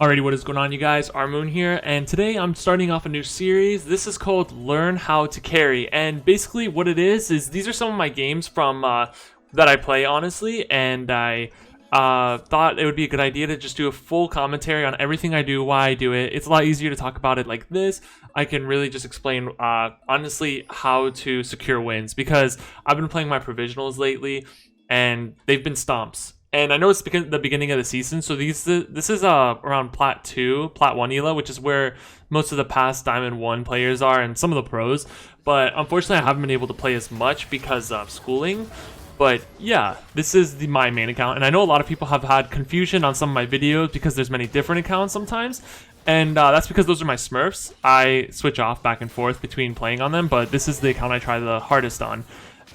Alrighty, what is going on, you guys? Armooon here, and today I'm starting off a new series. This is called Learn How to Carry, and basically what it is these are some of my games from that I play, honestly, and I thought it would be a good idea to just do a full commentary on everything I do, why I do it. It's a lot easier to talk about it like this. I can really just explain, honestly, how to secure wins, because I've been playing my provisionals lately, and they've been stomps. And I know it's the beginning of the season, so this is around Plat 2, Plat 1 ELA, which is where most of the past Diamond 1 players are and some of the pros. But unfortunately, I haven't been able to play as much because of schooling. But yeah, this is my main account, and I know a lot of people have had confusion on some of my videos because there's many different accounts sometimes. And that's because those are my Smurfs. I switch off back and forth between playing on them, but this is the account I try the hardest on.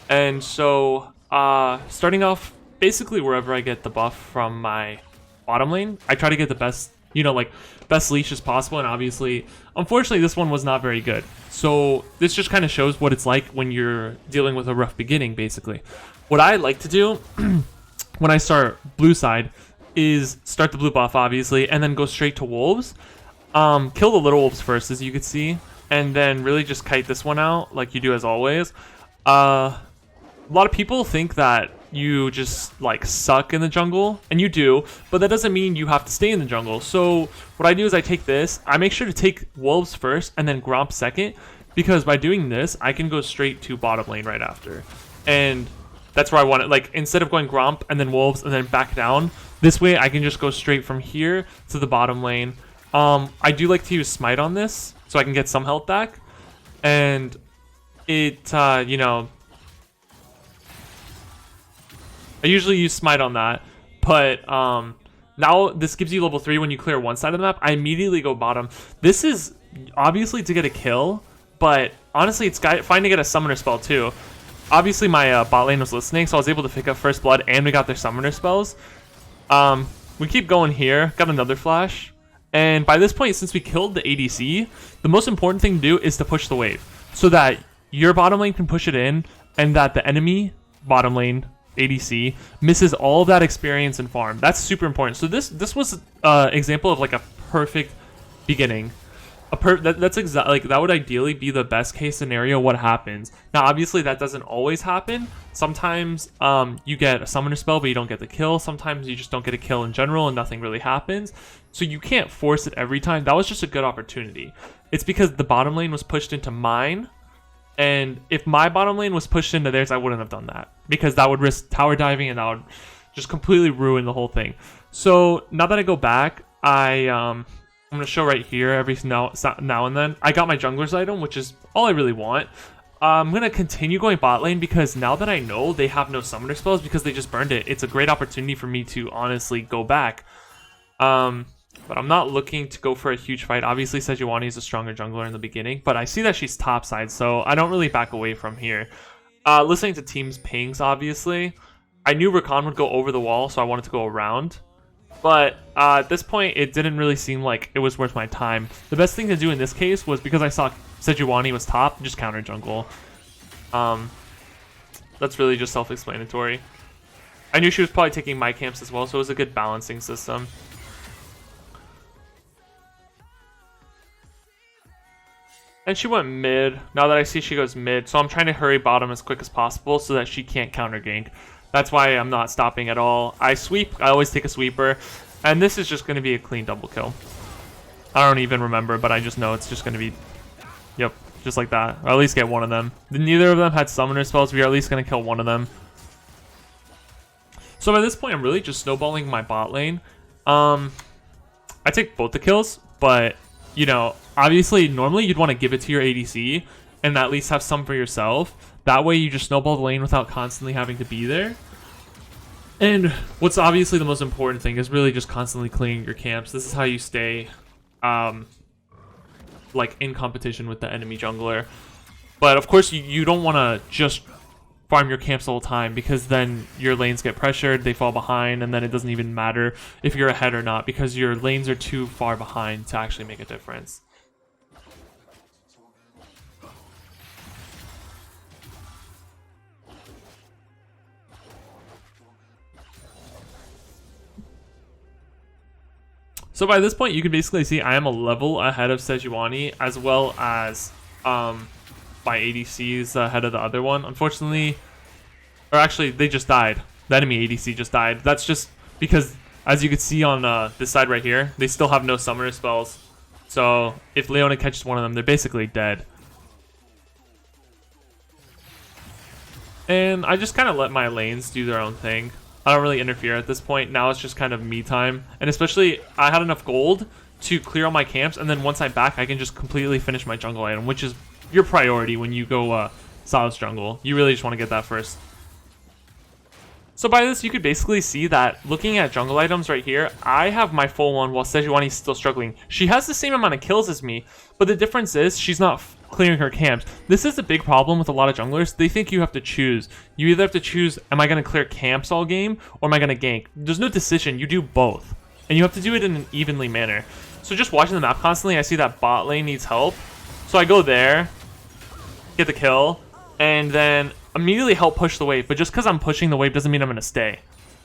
And so, starting off, basically wherever I get the buff from my bottom lane, I try to get the best, best leash as possible. And obviously, unfortunately, this one was not very good. So this just kind of shows what it's like when you're dealing with a rough beginning, basically. What I like to do when I start blue side is start the blue buff, obviously, and then go straight to wolves. Kill the little wolves first, as you can see, and then really just kite this one out like you do as always. A lot of people think that you just like suck in the jungle, and you do, but that doesn't mean you have to stay in the jungle. So what I do is I take this, I make sure to take wolves first and then Gromp second, because by doing this I can go straight to bottom lane right after, and that's where I want it. Like, instead of going Gromp and then wolves and then back down, this way I can just go straight from here to the bottom lane. I do like to use smite on this so I can get some health back, and it I usually use smite on that, but now this gives you level 3 when you clear one side of the map. I immediately go bottom. This is obviously to get a kill, but honestly it's fine to get a summoner spell too. Obviously my bot lane was listening, so I was able to pick up first blood, and we got their summoner spells. We keep going here, got another flash, and by this point, since we killed the ADC, the most important thing to do is to push the wave, so that your bottom lane can push it in, and that the enemy bottom lane ADC misses all of that experience and farm. That's super important. So this was an example of like a perfect beginning. That's exactly like that would ideally be the best case scenario. What happens now? Obviously, that doesn't always happen. Sometimes you get a summoner spell, but you don't get the kill. Sometimes you just don't get a kill in general, and nothing really happens. So you can't force it every time. That was just a good opportunity. It's because the bottom lane was pushed into mine. And if my bottom lane was pushed into theirs, I wouldn't have done that, because that would risk tower diving, and that would just completely ruin the whole thing. So now that I go back, I'm going to show right here every now and then. I got my jungler's item, which is all I really want. I'm going to continue going bot lane, because now that I know they have no summoner spells because they just burned it, it's a great opportunity for me to honestly go back. But I'm not looking to go for a huge fight. Obviously, Sejuani is a stronger jungler in the beginning, but I see that she's top side, so I don't really back away from here. Listening to teams' pings, obviously. I knew Rakan would go over the wall, so I wanted to go around. But at this point, it didn't really seem like it was worth my time. The best thing to do in this case was, because I saw Sejuani was top, just counter jungle. That's really just self-explanatory. I knew she was probably taking my camps as well, so it was a good balancing system. And she went mid. Now that I see she goes mid, so I'm trying to hurry bottom as quick as possible so that she can't counter gank. That's why I'm not stopping at all. I sweep. I always take a sweeper. And this is just going to be a clean double kill. I don't even remember, but I just know it's just going to be... Yep, just like that. Or at least get one of them. Neither of them had summoner spells. We are at least going to kill one of them. So by this point, I'm really just snowballing my bot lane. I take both the kills, but... obviously, normally you'd want to give it to your ADC and at least have some for yourself. That way you just snowball the lane without constantly having to be there. And what's obviously the most important thing is really just constantly cleaning your camps. This is how you stay like in competition with the enemy jungler. But of course, you don't want to just farm your camps the whole time, because then your lanes get pressured, they fall behind, and then it doesn't even matter if you're ahead or not, because your lanes are too far behind to actually make a difference. So by this point, you can basically see I am a level ahead of Sejuani, as well as my ADCs ahead of the other one. Unfortunately, or actually, they just died. The enemy ADC just died. That's just because, as you can see on this side right here, they still have no summoner spells. So if Leona catches one of them, they're basically dead. And I just kind of let my lanes do their own thing. I don't really interfere at this point. Now it's just kind of me time. And especially, I had enough gold to clear all my camps. And then once I'm back, I can just completely finish my jungle item, which is your priority when you go SYLAS jungle. You really just want to get that first. So by this, you could basically see that looking at jungle items right here, I have my full one while Sejuani's still struggling. She has the same amount of kills as me, but the difference is she's not clearing her camps. This is a big problem with a lot of junglers. They think you have to choose. You either have to choose, am I going to clear camps all game, or am I going to gank? There's no decision. You do both. And you have to do it in an evenly manner. So just watching the map constantly, I see that bot lane needs help. So I go there, get the kill, and then immediately help push the wave. But just because I'm pushing the wave doesn't mean I'm going to stay.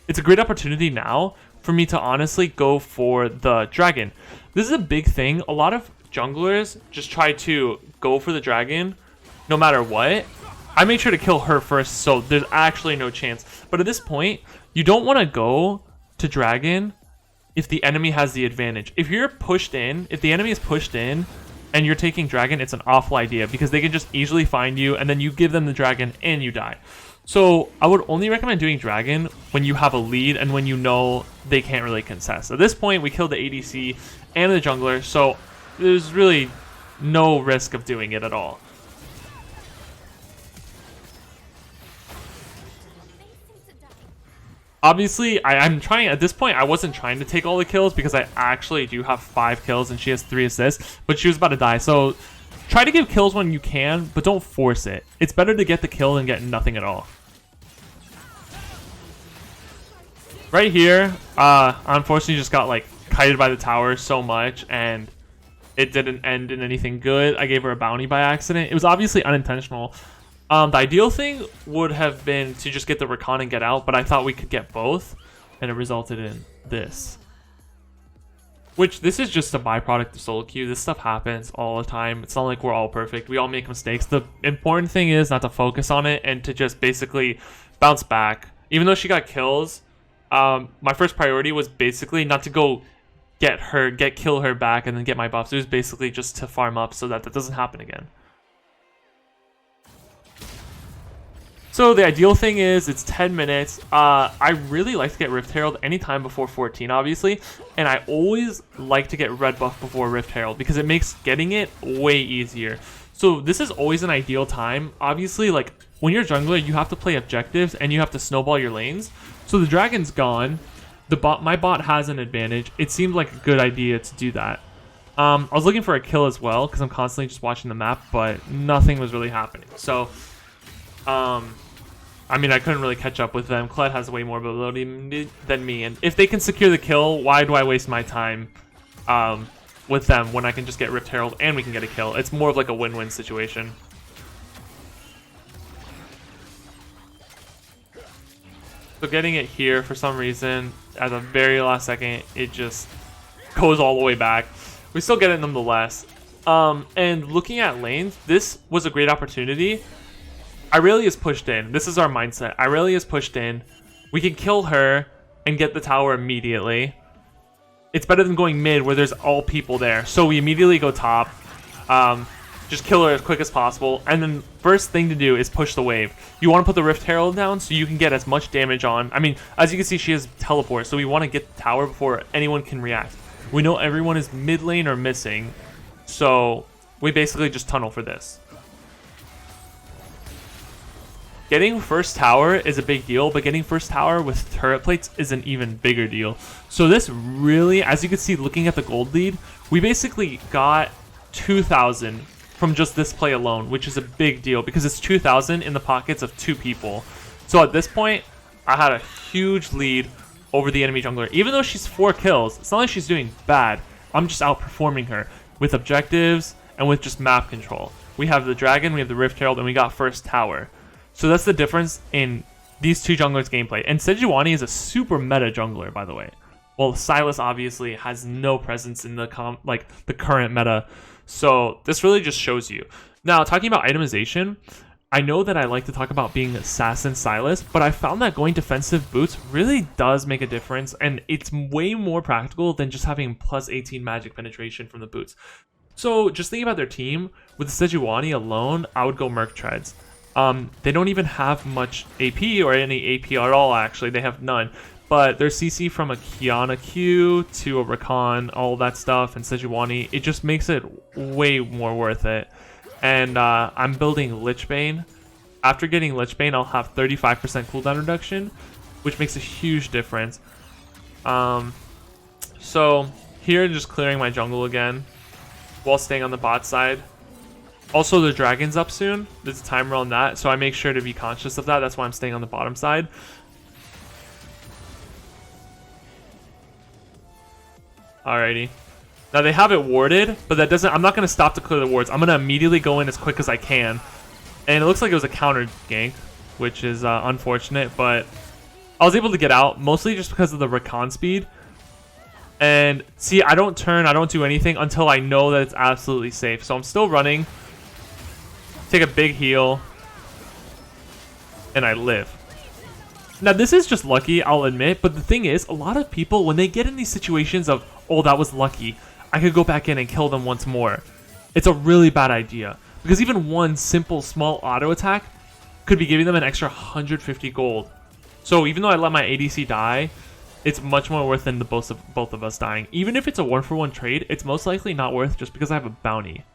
It's a great opportunity now for me to honestly go for the dragon. This is a big thing. A lot of junglers just try to go for the dragon no matter what. I make sure to kill her first, so there's actually no chance. But at this point, you don't want to go to dragon if the enemy has the advantage. If you're pushed in, if the enemy is pushed in, and you're taking dragon, it's an awful idea because they can just easily find you and then you give them the dragon and you die. So I would only recommend doing dragon when you have a lead and when you know they can't really contest. At this point, we killed the ADC and the jungler, so there's really no risk of doing it at all. Obviously, I'm trying, at this point, I wasn't trying to take all the kills because I actually do have 5 kills and she has 3 assists, but she was about to die. So try to give kills when you can, but don't force it. It's better to get the kill than get nothing at all. Right here, I unfortunately just got like kited by the tower so much and it didn't end in anything good. I gave her a bounty by accident. It was obviously unintentional. The ideal thing would have been to just get the recon and get out, but I thought we could get both, and it resulted in this. Which, this is just a byproduct of solo queue. This stuff happens all the time. It's not like we're all perfect. We all make mistakes. The important thing is not to focus on it and to just basically bounce back. Even though she got kills, my first priority was basically not to go kill her back and then get my buffs. It was basically just to farm up so that doesn't happen again. So the ideal thing is it's 10 minutes. I really like to get Rift Herald anytime before 14, obviously. And I always like to get red buff before Rift Herald because it makes getting it way easier. So this is always an ideal time. Obviously, like when you're a jungler, you have to play objectives and you have to snowball your lanes. So the dragon's gone. My bot has an advantage. It seemed like a good idea to do that. I was looking for a kill as well because I'm constantly just watching the map, but nothing was really happening. So I mean, I couldn't really catch up with them. Kled has way more ability than me, and if they can secure the kill, why do I waste my time with them when I can just get Rift Herald and we can get a kill? It's more of like a win-win situation. So getting it here, for some reason, at the very last second, it just goes all the way back. We still get it nonetheless. And looking at lanes, this was a great opportunity. Irelia's pushed in. This is our mindset. Irelia's pushed in. We can kill her and get the tower immediately. It's better than going mid where there's all people there. So we immediately go top. Just kill her as quick as possible. And then first thing to do is push the wave. You want to put the Rift Herald down so you can get as much damage on. I mean, as you can see, she has teleport. So we want to get the tower before anyone can react. We know everyone is mid lane or missing. So we basically just tunnel for this. Getting first tower is a big deal, but getting first tower with turret plates is an even bigger deal. So this really, as you can see looking at the gold lead, we basically got 2,000 from just this play alone, which is a big deal because it's 2,000 in the pockets of 2 people. So at this point, I had a huge lead over the enemy jungler. Even though she's 4 kills, it's not like she's doing bad. I'm just outperforming her with objectives and with just map control. We have the dragon, we have the Rift Herald, and we got first tower. So that's the difference in these two junglers' gameplay. And Sejuani is a super meta jungler, by the way. Well, SYLAS obviously has no presence in the the current meta, so this really just shows you. Now, talking about itemization, I know that I like to talk about being Assassin SYLAS, but I found that going defensive boots really does make a difference, and it's way more practical than just having plus 18 magic penetration from the boots. So just thinking about their team, with Sejuani alone, I would go Merc Treads. They don't even have much AP or any AP at all, actually. They have none. But their CC from a Kiana Q to a Rakan, all that stuff, and Sejuani, it just makes it way more worth it. And I'm building Lichbane. After getting Lichbane, I'll have 35% cooldown reduction, which makes a huge difference. So here, just clearing my jungle again, while staying on the bot side. Also, the dragon's up soon. There's a timer on that, so I make sure to be conscious of that. That's why I'm staying on the bottom side. Alrighty. Now they have it warded, but that doesn't... I'm not going to stop to clear the wards. I'm going to immediately go in as quick as I can. And it looks like it was a counter gank, which is unfortunate, but I was able to get out, mostly just because of the Rakan speed. And see, I don't turn, I don't do anything until I know that it's absolutely safe. So I'm still running. Take a big heal. And I live. Now this is just lucky, I'll admit. But the thing is, a lot of people, when they get in these situations of, oh, that was lucky, I could go back in and kill them once more. It's a really bad idea. Because even one simple, small auto attack could be giving them an extra 150 gold. So even though I let my ADC die, it's much more worth than the both of us dying. Even if it's a 1-for-1 trade, it's most likely not worth just because I have a bounty.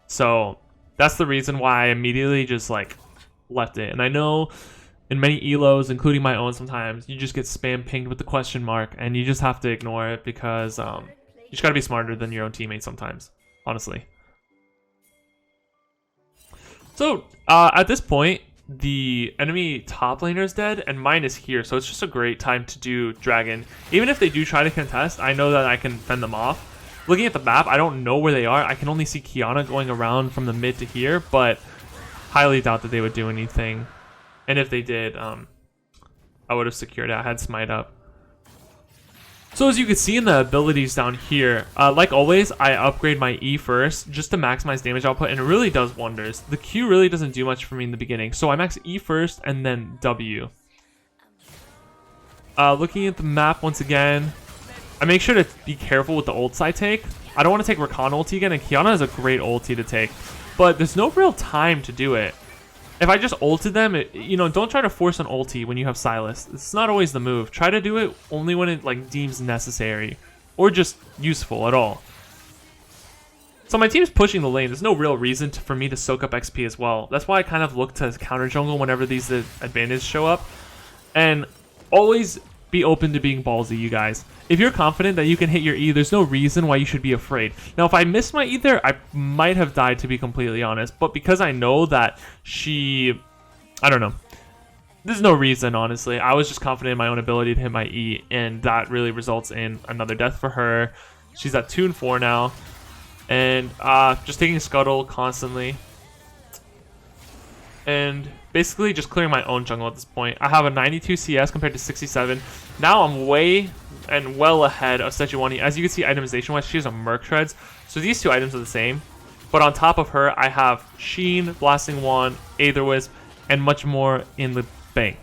So that's the reason why I immediately just like left it. And I know in many elos, including my own sometimes, you just get spam pinged with the question mark and you just have to ignore it because you just gotta be smarter than your own teammates sometimes, honestly. So at this point, the enemy top laner is dead and mine is here, so it's just a great time to do dragon. Even if they do try to contest, I know that I can fend them off. Looking at the map, I don't know where they are. I can only see Kiana going around from the mid to here, but highly doubt that they would do anything. And if they did, I would have secured it. I had smite up. So as you can see in the abilities down here, like always, I upgrade my E first just to maximize damage output, and it really does wonders. The Q really doesn't do much for me in the beginning, so I max E first and then W. Looking at the map once again, I make sure to be careful with the ults I take. I don't want to take Rakan ulti again, and Kiana is a great ulti to take, but there's no real time to do it. If I just ulted them, you know, don't try to force an ulti when you have SYLAS. It's not always the move. Try to do it only when it like deems necessary or just useful at all. So my team's pushing the lane. There's no real reason for me to soak up XP as well. That's why I kind of look to counter jungle whenever these advantages show up. And always be open to being ballsy, you guys. If you're confident that you can hit your E, there's no reason why you should be afraid. Now, if I missed my E there, I might have died, to be completely honest. But because I know that I don't know. There's no reason, honestly. I was just confident in my own ability to hit my E, and that really results in another death for her. She's at 2 and 4 now. And just taking Scuttle constantly. And basically just clearing my own jungle at this point. I have a 92 CS compared to 67. Now I'm way and well ahead of Sejuani. As you can see, itemization wise, she has a Merc Treads. So these two items are the same. But on top of her, I have Sheen, Blasting Wand, Aether Wisp, and much more in the bank.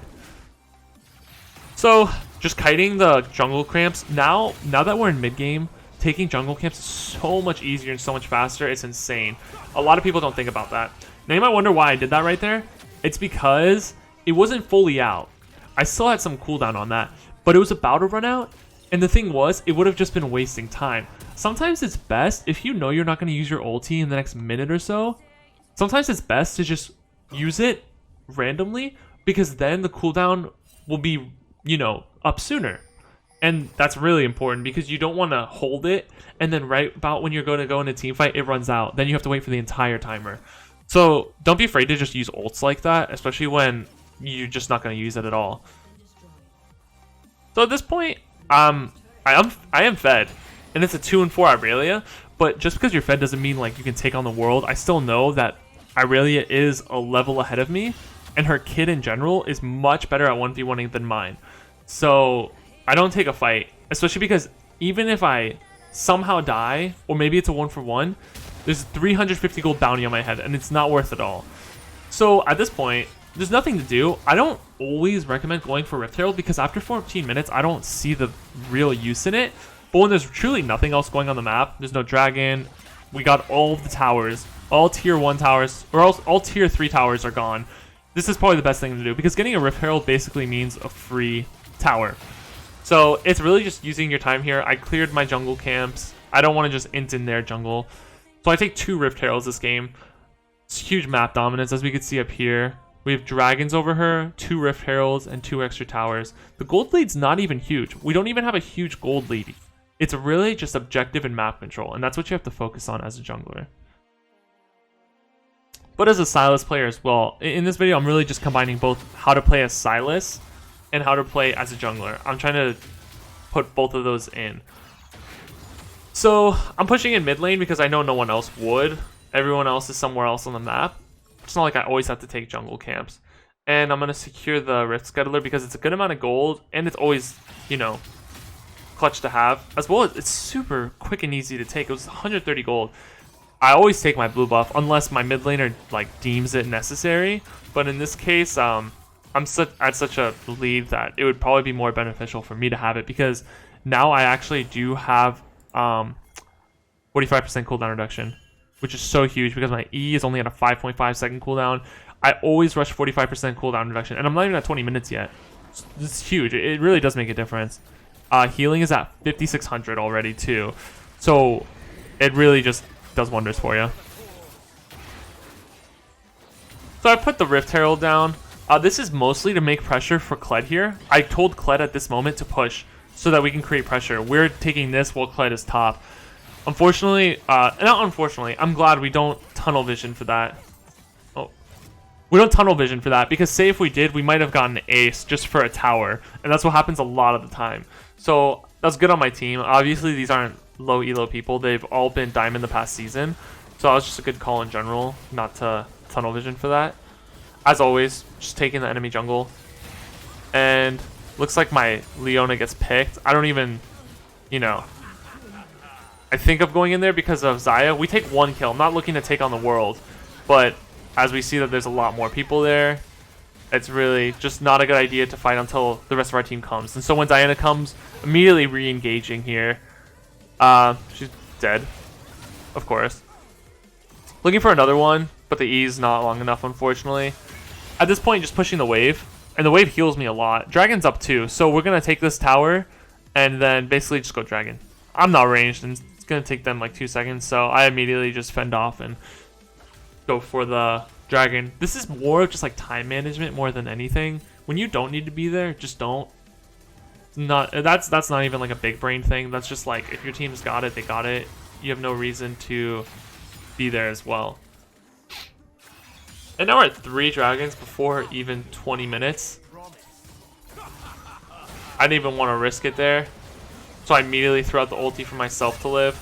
So just kiting the jungle cramps. Now that we're in mid game, taking jungle camps is so much easier and so much faster. It's insane. A lot of people don't think about that. Now you might wonder why I did that right there. It's because it wasn't fully out. I still had some cooldown on that, but it was about to run out. And the thing was, it would have just been wasting time. Sometimes it's best, if you know you're not going to use your ulti in the next minute or so, sometimes it's best to just use it randomly, because then the cooldown will be, you know, up sooner. And that's really important because you don't want to hold it and then right about when you're going to go in a team fight, it runs out. Then you have to wait for the entire timer. So don't be afraid to just use ults like that, especially when you're just not going to use it at all. So at this point, I am fed, and it's a 2 and 4 Irelia. But just because you're fed doesn't mean like you can take on the world. I still know that Irelia is a level ahead of me, and her kit in general is much better at 1v1ing than mine. So I don't take a fight especially because even if I somehow die, or maybe it's a 1-for-1, there's 350 gold bounty on my head, and it's not worth it all. So at this point, there's nothing to do. I don't always recommend going for Rift Herald because after 14 minutes, I don't see the real use in it. But when there's truly nothing else going on the map, there's no dragon, we got all of the towers, all tier 1 towers, or all tier 3 towers are gone. This is probably the best thing to do because getting a Rift Herald basically means a free tower. So it's really just using your time here. I cleared my jungle camps. I don't want to just int in their jungle. So I take 2 Rift Heralds this game. It's huge map dominance, as we can see up here. We have dragons over her, 2 Rift Heralds, and 2 extra towers. The gold lead's not even huge. We don't even have a huge gold lead. It's really just objective and map control, and that's what you have to focus on as a jungler. But as a SYLAS player as well, in this video I'm really just combining both how to play as SYLAS and how to play as a jungler. I'm trying to put both of those in. So I'm pushing in mid lane because I know no one else would. Everyone else is somewhere else on the map. It's not like I always have to take jungle camps. And I'm going to secure the Rift Scuttler because it's a good amount of gold and it's always, you know, clutch to have. As well as it's super quick and easy to take. It was 130 gold. I always take my blue buff unless my mid laner like deems it necessary. But in this case, I'm at such a lead that it would probably be more beneficial for me to have it because now I actually do have 45% cooldown reduction, which is so huge because my E is only at a 5.5 second cooldown. I always rush 45% cooldown reduction, and I'm not even at 20 minutes yet. It's huge. It really does make a difference. Healing is at 5,600 already too, so it really just does wonders for you. So I put the Rift Herald down. This is mostly to make pressure for Kled here. I told Kled at this moment to push so that we can create pressure. We're taking this while Kled is top. Unfortunately, not unfortunately, I'm glad we don't tunnel vision for that. Oh, we don't tunnel vision for that because say if we did, we might have gotten an ace just for a tower, and that's what happens a lot of the time. So that's good on my team. Obviously, these aren't low elo people. They've all been diamond the past season, so that was just a good call in general, not to tunnel vision for that. As always, just taking the enemy jungle, and looks like my Leona gets picked. I don't even, you know. I think of going in there because of Xayah. We take 1 kill. I'm not looking to take on the world. But as we see that there's a lot more people there, it's really just not a good idea to fight until the rest of our team comes. And so when Diana comes, immediately re-engaging here. She's dead, of course. Looking for another one, but the E is not long enough, unfortunately. At this point, just pushing the wave. And the wave heals me a lot. Dragon's up too, so we're going to take this tower and then basically just go dragon. I'm not ranged, and it's going to take them like 2 seconds, so I immediately just fend off and go for the dragon. This is more of just like time management more than anything. When you don't need to be there, just don't. That's not even like a big brain thing. That's just like if your team's got it, they got it. You have no reason to be there as well. And now we're at 3 dragons before even 20 minutes. I didn't even want to risk it there. So I immediately threw out the ulti for myself to live.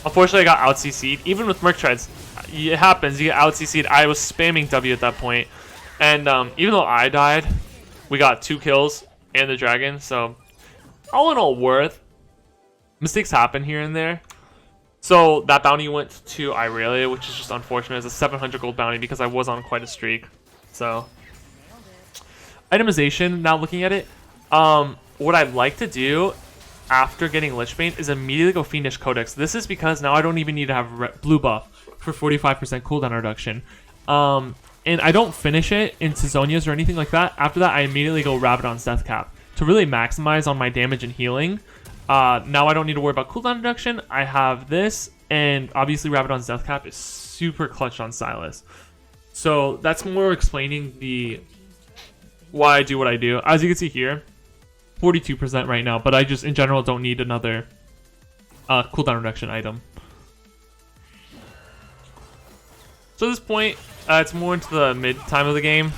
Unfortunately, I got out CC'd. Even with Merc Treads, it happens. You get out CC'd. I was spamming W at that point. And even though I died, we got 2 kills and the dragon. So all in all, worth. Mistakes happen here and there. So that bounty went to Irelia, which is just unfortunate. It's a 700 gold bounty because I was on quite a streak. So itemization, now looking at it, what I'd like to do after getting Lichbane is immediately go Fiendish Codex. This is because now I don't even need to have blue buff for 45% cooldown reduction. And I don't finish it into Zonia's or anything like that. After that, I immediately go Rabadon's Death Cap to really maximize on my damage and healing. Now I don't need to worry about cooldown reduction. I have this, and obviously Rabadon's Death Cap is super clutch on SYLAS. So that's more explaining the why I do what I do. As you can see here, 42% right now, but I just in general don't need another cooldown reduction item. So at this point, it's more into the mid time of the game.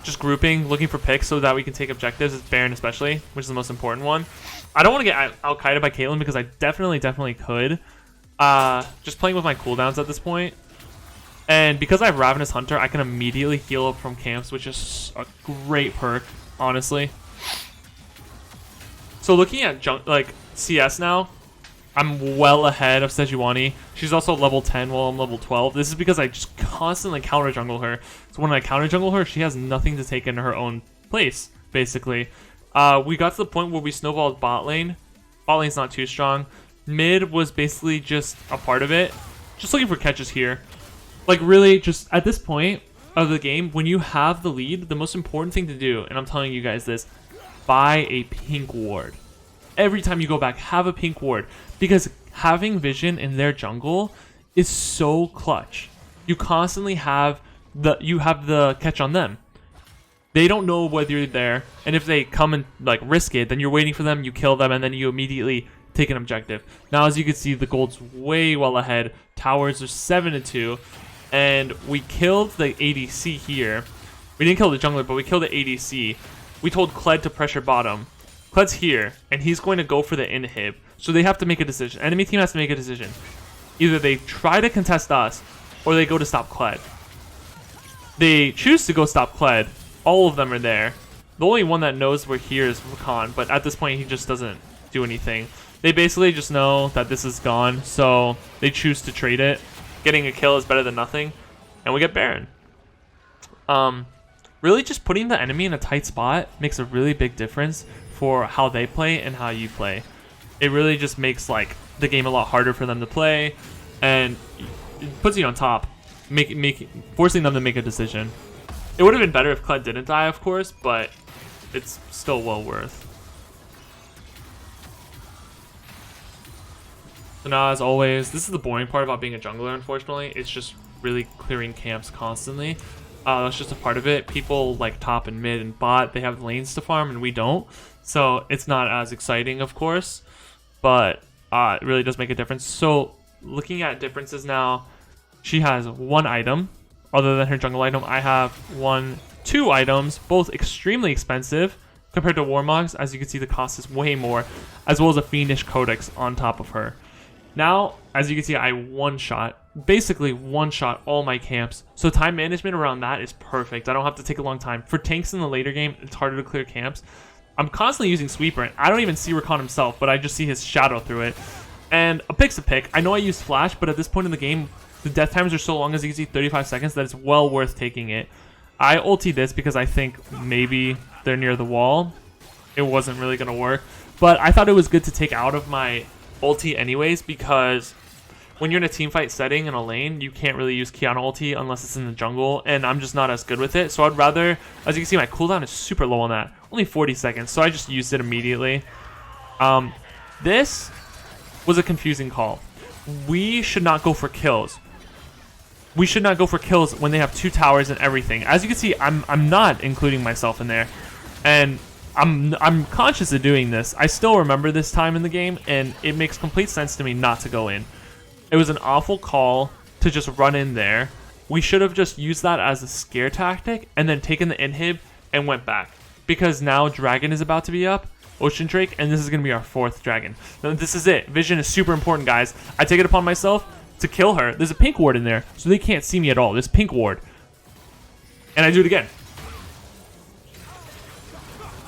Just grouping, looking for picks so that we can take objectives, as Baron especially, which is the most important one. I don't want to get Al-Qaeda by Caitlyn because I definitely could. Just playing with my cooldowns at this point. And because I have Ravenous Hunter, I can immediately heal up from camps, which is a great perk, honestly. So looking at CS now, I'm well ahead of Sejuani. She's also level 10 while I'm level 12. This is because I just constantly counter jungle her. So when I counter jungle her, she has nothing to take into her own place, basically. We got to the point where we snowballed bot lane. Bot lane's not too strong. Mid was basically just a part of it. Just looking for catches here. Like really, just at this point of the game, when you have the lead, the most important thing to do, and I'm telling you guys this, buy a pink ward. Every time you go back, have a pink ward, because having vision in their jungle is so clutch. You constantly have the catch on them. They don't know whether you're there, and if they come and like risk it, then you're waiting for them, you kill them, and then you immediately take an objective. Now, as you can see, the gold's way well ahead. Towers are 7-2, and we killed the ADC here. We didn't kill the jungler, but we killed the ADC. We told Kled to pressure bottom. Kled's here, and he's going to go for the inhib. So they have to make a decision. Enemy team has to make a decision. Either they try to contest us, or they go to stop Kled. They choose to go stop Kled. All of them are there. The only one that knows we're here is Rakan, but at this point he just doesn't do anything. They basically just know that this is gone, so they choose to trade it. Getting a kill is better than nothing, and we get Baron. Really just putting the enemy in a tight spot makes a really big difference for how they play and how you play. It really just makes like the game a lot harder for them to play, and it puts you on top, forcing them to make a decision. It would have been better if Kled didn't die, of course, but it's still well worth. So now, as always, this is the boring part about being a jungler, unfortunately. It's just really clearing camps constantly. That's just a part of it. People like top and mid and bot, they have lanes to farm and we don't. So it's not as exciting, of course, but it really does make a difference. So looking at differences now, she has one item other than her jungle item. I have two items, both extremely expensive compared to Warmogs. As you can see, the cost is way more, as well as a Fiendish Codex on top of her. Now, as you can see, I basically one-shot all my camps. So time management around that is perfect. I don't have to take a long time. For tanks in the later game, it's harder to clear camps. I'm constantly using Sweeper, and I don't even see Rakan himself, but I just see his shadow through it. And a pick's a pick. I know I use Flash, but at this point in the game, the death times are so long, as you can see, 35 seconds, that it's well worth taking it. I ulti this because I think maybe they're near the wall. It wasn't really going to work, but I thought it was good to take out of my ulti anyways, because when you're in a teamfight setting in a lane, you can't really use Kiana ulti unless it's in the jungle, and I'm just not as good with it. So I'd rather, as you can see, my cooldown is super low on that, only 40 seconds, so I just used it immediately. This was a confusing call. We should not go for kills. We should not go for kills when they have 2 towers and everything. As you can see, I'm not including myself in there, and I'm conscious of doing this. I still remember this time in the game, and it makes complete sense to me not to go in. It was an awful call to just run in there. We should have just used that as a scare tactic and then taken the inhib and went back. Because now Dragon is about to be up, Ocean Drake, and this is going to be our 4th Dragon. Now, this is it. Vision is super important, guys. I take it upon myself to kill her. There's a pink ward in there, so they can't see me at all. This pink ward. And I do it again.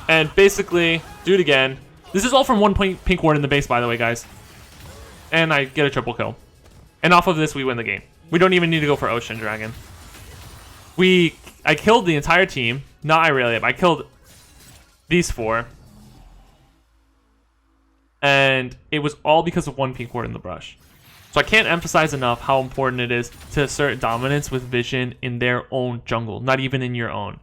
And basically, do it again. This is all from one pink ward in the base, by the way, guys. And I get a triple kill. And off of this, we win the game. We don't even need to go for Ocean Dragon. I killed the entire team. Not Irelia, but I killed these 4. And it was all because of one pink ward in the brush. So I can't emphasize enough how important it is to assert dominance with Vision in their own jungle, not even in your own.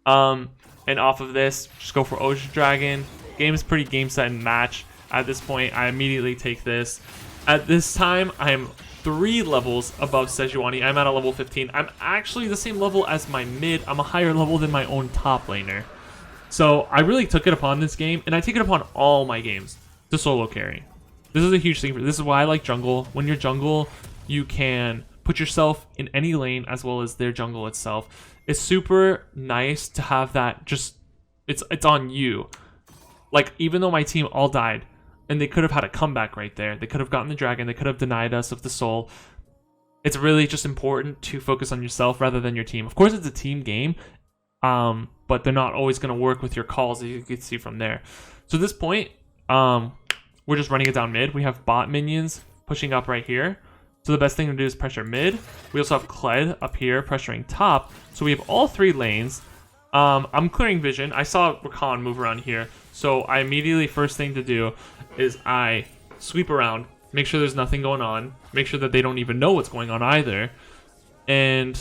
And off of this, just go for Ocean Dragon. Game is pretty game, set, and match. At this point, I immediately take this. At this time, I am 3 levels above Sejuani. I'm at a level 15. I'm actually the same level as my mid. I'm a higher level than my own top laner. So I really took it upon this game, and I take it upon all my games to solo carry. This is a huge thing. This is why I like jungle. When you're jungle, you can put yourself in any lane as well as their jungle itself. It's super nice to have that. Just it's on you. Like, even though my team all died, and they could have had a comeback right there, they could have gotten the dragon, they could have denied us of the soul. It's really just important to focus on yourself rather than your team. Of course, it's a team game, but they're not always going to work with your calls, as you can see from there. So at this point, we're just running it down mid. We have bot minions pushing up right here. So the best thing to do is pressure mid. We also have Kled up here pressuring top. So we have all 3 lanes. I'm clearing vision. I saw Rakan move around here. So I immediately, first thing to do is I sweep around, make sure there's nothing going on, make sure that they don't even know what's going on either. And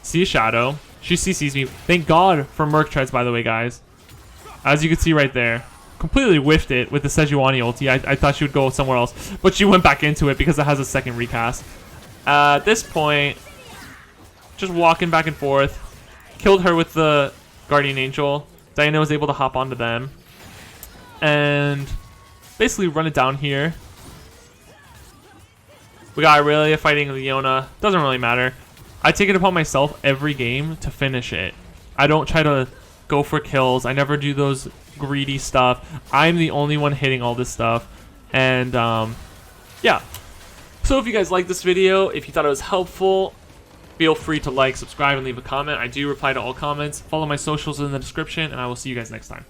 see a shadow. She CCs me. Thank God for Merc Treads, by the way, guys. As you can see right there. Completely whiffed it with the Sejuani ulti. I thought she would go somewhere else, but she went back into it because it has a second recast. At this point, just walking back and forth. Killed her with the Guardian Angel. Diana was able to hop onto them. And basically run it down here. We got Aurelia fighting Leona. Doesn't really matter. I take it upon myself every game to finish it. I don't try to go for kills. I never do those greedy stuff. I'm the only one hitting all this stuff. And yeah. So if you guys like this video, if you thought it was helpful, feel free to like, subscribe, and leave a comment. I do reply to all comments. Follow my socials in the description, and I will see you guys next time.